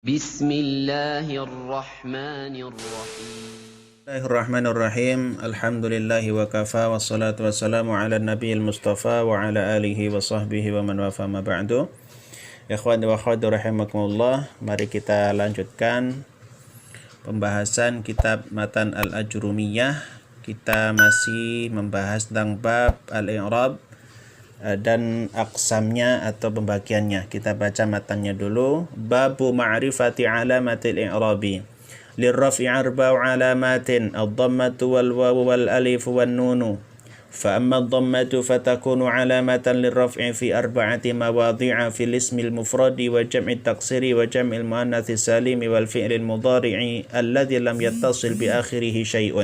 Bismillahirrahmanirrahim. Bismillahirrahmanirrahim. Alhamdulillahi wa kafa wassalatu wassalamu ala nabiyil mustafa wa ala alihi wa sahbihi wa man wafa ma ba'du. Ikhwan wa akhwat rahimakumullah, mari kita lanjutkan pembahasan kitab Matan Al-Ajrumiyah. Kita masih membahas tentang bab al-i'rab dan aqsamnya atau pembagiannya. Kita baca matannya dulu. Babu ma'rifati alamatil i'rabi. Lirraf'i arba'u alamatin, ad-dhammatu wal wawu wal alif wan nunu. فأما الضمة فتكون علامة للرفع في 4 مواضع في الاسم المفرد وجمع التقصير وجمع المؤنث السالم والفعل المضارع الذي لم يتصل بآخره شيء.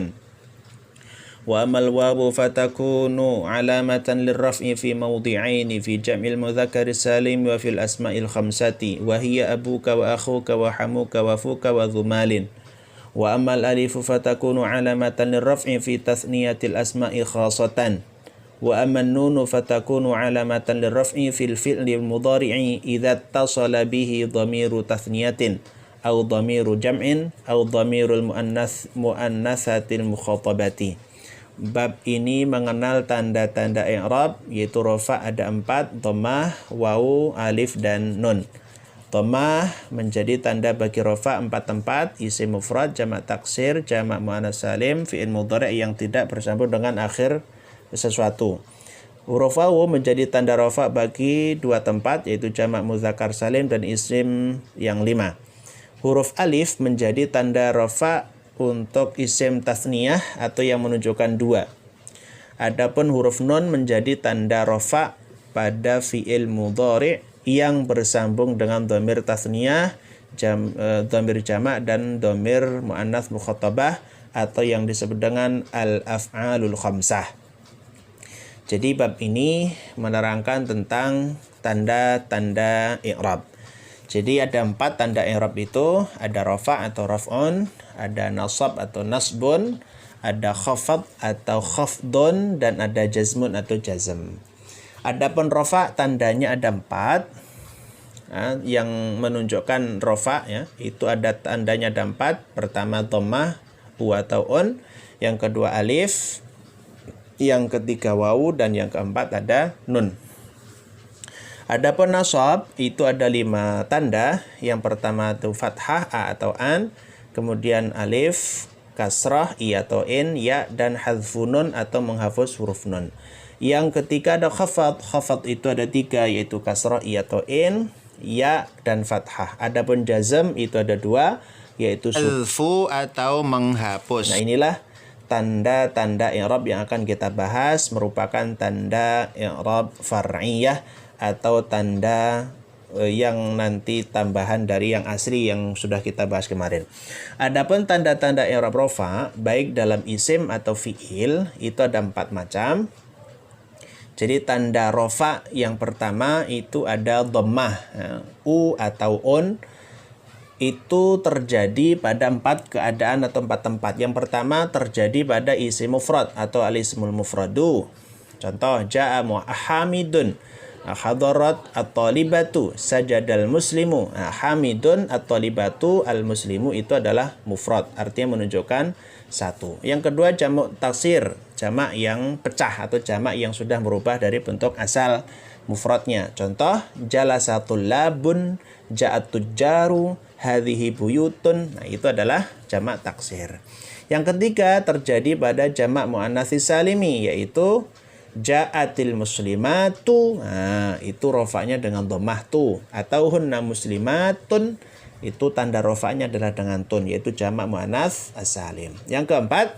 وأما الواو فتكون علامة للرفع في موضعين في جمع المذكر السالم وفي الأسماء الخمسة وهي أبوك وأخوك وحموك وفوك وذو مال. وأما الألف فتكون علامة للرفع في تثنية الأسماء خاصة. وأما النون فتكون علامة للرفع في الفعل المضارع إذا اتصل به ضمير تثنية أو ضمير جمع أو ضمير المؤنثة المخاطبة. Bab ini mengenal tanda-tanda i'rab, yaitu rofa ada 4, dhammah, wawu, alif, dan nun. Dhammah menjadi tanda bagi rofa 4 tempat, isim mufrad, jamak taksir, jamak muannats salim, fi'il mudhari' yang tidak bersambung dengan akhir sesuatu. Huruf wawu menjadi tanda rofa bagi 2 tempat, yaitu jamak mudzakkar salim dan isim yang 5. Huruf alif menjadi tanda rofa untuk isim tasniyah atau yang menunjukkan 2. Adapun huruf nun menjadi tanda rofa pada fi'il mudhari' yang bersambung dengan dhamir tasniyah, dhamir jamak dan dhamir muannats mukhatabah atau yang disebut dengan al-af'alul khamsah. Jadi bab ini menerangkan tentang tanda-tanda i'rab. Jadi ada 4 tanda i'rab itu, ada rafa atau raf'un, ada nasab atau nasbun, ada khafad atau khafdun, dan ada jazmun atau jazm. Adapun rafa tandanya ada 4. Yang menunjukkan rafa ya, itu ada tandanya ada 4. Pertama dhammah, u atau un, yang kedua alif, yang ketiga wawu, dan yang keempat ada nun. Adapun nasab itu ada 5 tanda. Yang pertama itu fathah, a atau an, kemudian alif, kasrah, i atau in, ya, dan hadfun nun atau menghapus huruf nun. Yang ketiga ada khafad. Khafad itu ada 3, yaitu kasrah, i atau in, ya, dan fathah. Adapun jazm itu ada 2, yaitu sulfu atau menghapus. Nah, inilah tanda-tanda i'rab yang akan kita bahas, merupakan tanda i'rab far'iyah atau tanda yang nanti tambahan dari yang asli yang sudah kita bahas kemarin. Adapun tanda-tanda i'rab rafa baik dalam isim atau fi'il itu ada 4 macam. Jadi tanda rafa yang pertama itu ada dhammah, u atau un, itu terjadi pada 4 keadaan atau 4 tempat. Yang pertama terjadi pada isim mufrad atau al-ismul mufradu. Contoh, ja'a muhamidun, hadarat at-talibatu, sajadal muslimu. Hamidun at-talibatu, al-muslimu itu adalah mufrad, artinya menunjukkan 1. Yang kedua jamak taksir, jamak yang pecah atau jamak yang sudah berubah dari bentuk asal mufradnya. Contoh, jalasatul labun, ja'at tujjaru, hadhihi buyutun. Nah, itu adalah jamak taksir. Yang ketiga terjadi pada jamak muannats salimi, yaitu ja'atil muslimatu. Nah, itu rofanya dengan dhammah tu, atau hunna muslimatun, itu tanda rofanya adalah dengan tun, yaitu jamak muannats as-salim. Yang keempat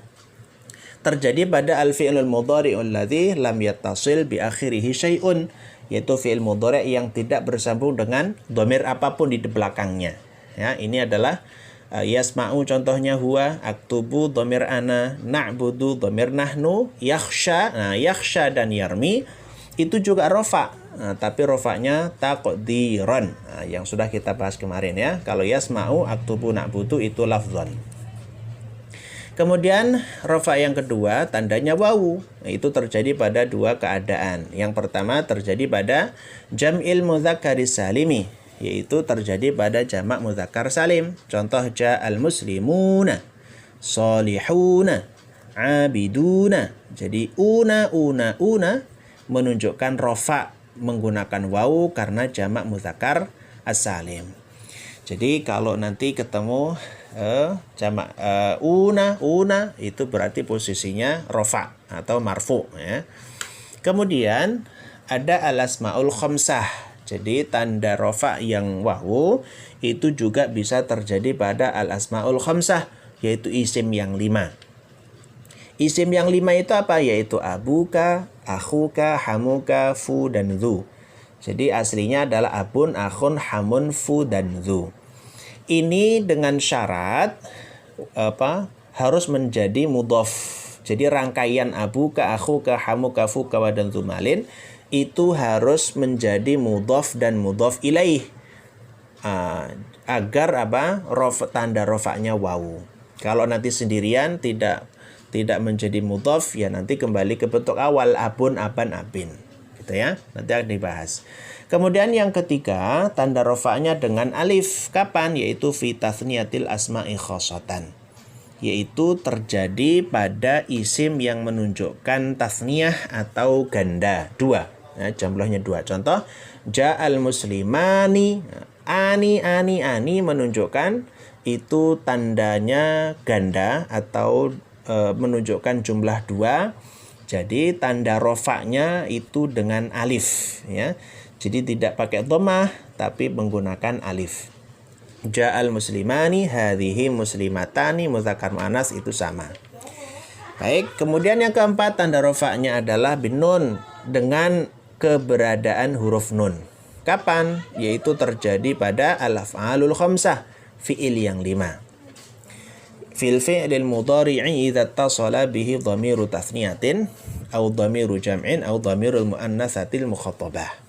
terjadi pada al-fi'lul mudhari'ul ladzi lam yattasil bi akhirih syai'un, yaitu fi'il mudhari' yang tidak bersambung dengan dhamir apapun di belakangnya. Ya, ini adalah yasma'u contohnya huwa, aktubu dhamir ana, na'budu dhamir nahnu, yakhsha. Nah, yakhsha dan yarmi itu juga rofa. Nah, tapi rofanya taqdiran. Nah, yang sudah kita bahas kemarin ya. Kalau yasma'u, aktubu, na'budu itu lafzan. Kemudian rofa yang kedua tandanya wawu. Nah, itu terjadi pada 2 keadaan. Yang pertama terjadi pada jam'il mudzakkari salimi, yaitu terjadi pada jamak mudzakkar salim. Contoh ja'al muslimuna, salihuna, abiduna. Jadi una menunjukkan rofa menggunakan wawu karena jamak mudzakkar as-salim. Jadi kalau nanti ketemu jamak una itu berarti posisinya rofa atau marfu ya. Kemudian ada al-asmaul khamsah. Jadi tanda rofa yang wawu itu juga bisa terjadi pada al-asmaul khamsah, yaitu isim yang 5. Isim yang 5 itu apa? Yaitu abuka, akhuka, hamuka, fu, dan dhu. Jadi aslinya adalah abun, akhun, hamun, fu, dan dhu. Ini dengan syarat harus menjadi mudhof. Jadi rangkaian abuka, akhuka, hamuka, fuka, wa, dan dhu malin itu harus menjadi mudhof dan mudhof ilaih. Agar tanda rofaknya wawu. Kalau nanti sendirian tidak menjadi mudhof, ya nanti kembali ke bentuk awal, abun, aban, abin. Gitu ya. Nanti akan dibahas. Kemudian yang ketiga, tanda rofaknya dengan alif. Kapan? Yaitu fi tathniyatil asma'i khosotan. Yaitu terjadi pada isim yang menunjukkan tasniyah atau ganda. 2. Ya, jumlahnya 2. Contoh, ja'al muslimani. Ani menunjukkan itu tandanya ganda atau menunjukkan jumlah 2. Jadi tanda rofaknya itu dengan alif ya. Jadi tidak pakai dhammah tapi menggunakan alif. Ja'al muslimani, hadhihi muslimatani, mudzakkar muannas itu sama. Baik, kemudian yang keempat tanda rofaknya adalah bin nun dengan keberadaan huruf nun. Kapan? Yaitu terjadi pada al-af'alul khamsah, fi'il yang 5. Fil fi'lil mudhari'i idza ittasala bihi dhamiru tathniyatin aw dhamiru jam'in aw dhamirul muannatsatil mukhatabah.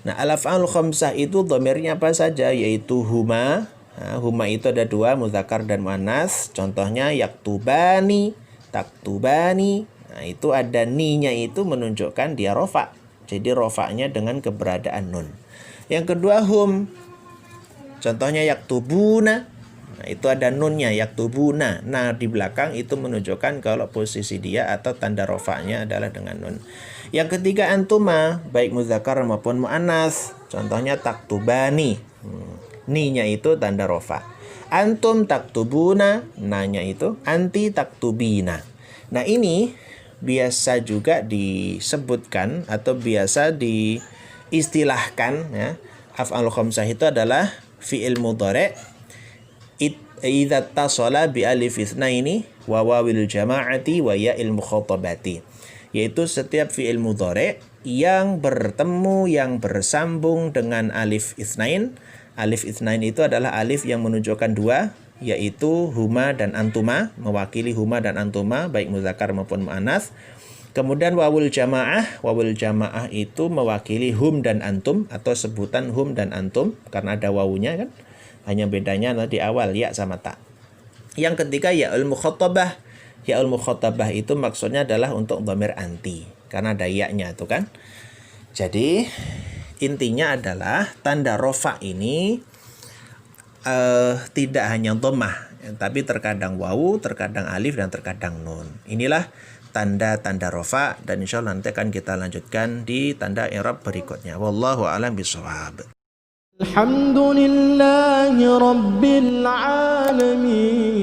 Nah, al-af'alul khamsah itu dhamirnya apa saja? Yaitu huma. Nah, huma itu ada 2, mudzakkar dan muannas. Contohnya yaktubani, taktubani. Nah, itu ada ni-nya itu menunjukkan dia rofa. Jadi rofaknya dengan keberadaan nun. Yang kedua hum. Contohnya yaktubuna. Nah, itu ada nunnya, yaktubuna. Nah, di belakang itu menunjukkan kalau posisi dia atau tanda rofaknya adalah dengan nun. Yang ketiga antuma, baik mudzakkar maupun muannas. Contohnya taktubani. Ni-nya itu tanda rofa. Antum taktubuna, na-nya itu anti taktubina. Nah, ini biasa juga disebutkan atau biasa diistilahkan ya. Af'alul khamsah itu adalah fi'il mudhari' idza tasala bi alif itsnaini wa wawil jama'ati wa ya'il mukhatabati. Yaitu setiap fi'il mudhari' yang bertemu, yang bersambung dengan alif itsnain. Alif itsnain itu adalah alif yang menunjukkan 2, yaitu huma dan antuma, mewakili huma dan antuma, baik mudzakkar maupun muannas. Kemudian wawul jamaah itu mewakili hum dan antum, atau sebutan hum dan antum, karena ada wawunya kan. Hanya bedanya di awal ya sama ta. Yang ketiga ya'ul mukhatabah. Ya'ul mukhatabah itu maksudnya adalah untuk dhamir anti, karena ada ya-nya itu kan. Jadi intinya adalah tanda rofa ini tidak hanya dhammah, tapi terkadang wawu, terkadang alif, dan terkadang nun. Inilah tanda-tanda rofa, dan insyaallah nanti akan kita lanjutkan di tanda i'rab berikutnya. Wallahu a'lam bishawab. Alhamdulillahi rabbil alamin.